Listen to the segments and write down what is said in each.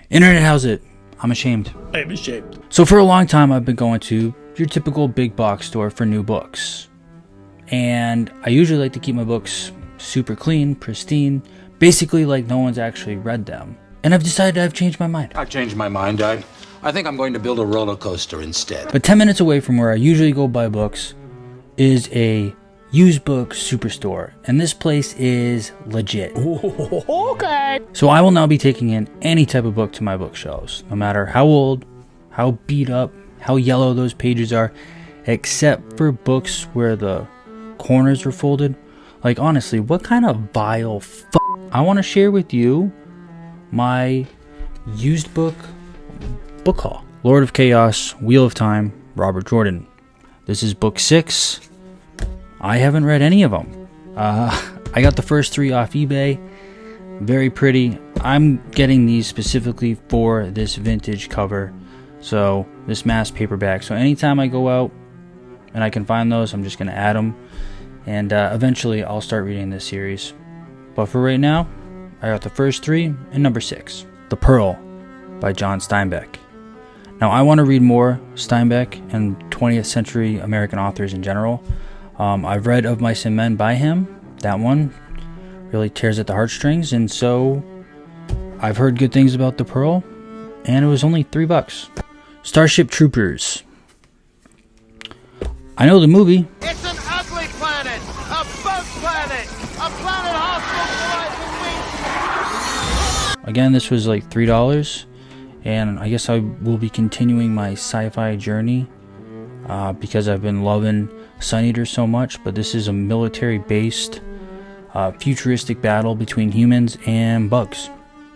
Internet, how's it? I'm ashamed. I'm ashamed. So for a long time, I've been going to your typical big box store for new books. And I usually like to keep my books super clean, pristine, basically like no one's actually read them. And I've decided I've changed my mind. I've changed my mind. I think I'm going to build a roller coaster instead. But 10 minutes away from where I usually go buy books is a used book superstore. And this place is legit. Okay. So I will now be taking in any type of book to my bookshelves, no matter how old, how beat up, how yellow those pages are, except for books where the corners are folded. Like, honestly, what kind of vile I want to share with you my used book haul. Lord of Chaos, Wheel of Time, Robert Jordan. This is book 6. I haven't read any of them. I got the first 3 off eBay. Very pretty. I'm getting these specifically for this vintage cover. So, this mass paperback. So, anytime I go out and I can find those, I'm just going to add them. And eventually, I'll start reading this series. But for right now, I got the first 3 and number 6. The Pearl by John Steinbeck. Now, I want to read more Steinbeck and 20th century American authors in general. I've read Of Mice and Men by him. That one really tears at the heartstrings. And so, I've heard good things about The Pearl. And it was only $3. Starship Troopers. I know the movie. It's an ugly planet, a bug planet, a planet hostile to life and we. Again, this was like $3. And I guess I will be continuing my sci-fi journey because I've been loving Sun Eater so much. But this is a military-based futuristic battle between humans and bugs.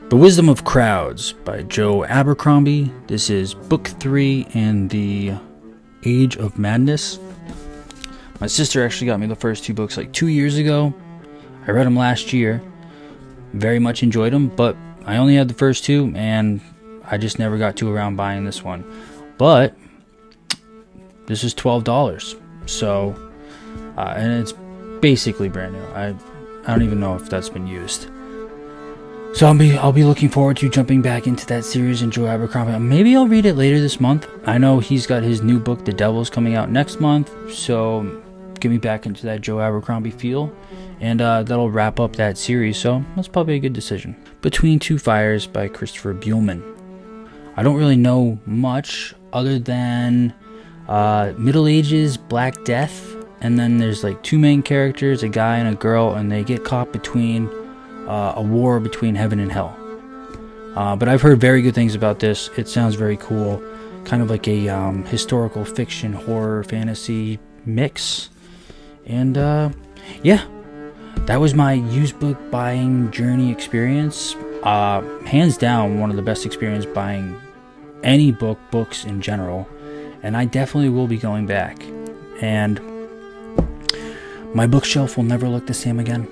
The Wisdom of Crowds by Joe Abercrombie. This is book 3 in the Age of Madness. My sister actually got me the first 2 books like 2 years ago. I read them last year. Very much enjoyed them, but I only had the first 2 and I just never got to around buying this one. But this is $12. So, and it's basically brand new. I don't even know if that's been used. So I'll be looking forward to jumping back into that series and Joe Abercrombie. Maybe I'll read it later this month. I know he's got his new book, The Devil's, coming out next month. So get me back into that Joe Abercrombie feel. And that'll wrap up that series. So that's probably a good decision. Between Two Fires by Christopher Buehlman. I don't really know much other than Middle Ages, Black Death. And then there's like 2 main characters, a guy and a girl. And they get caught between a war between heaven and hell. But I've heard very good things about this. It sounds very cool. Kind of like a historical fiction, horror, fantasy mix. And yeah, that was my used book buying journey experience. Hands down, one of the best experience buying any books in general. And I definitely will be going back. And my bookshelf will never look the same again.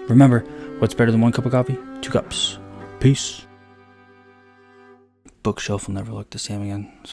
Remember, what's better than 1 cup of coffee? 2 cups. Peace. Bookshelf will never look the same again. So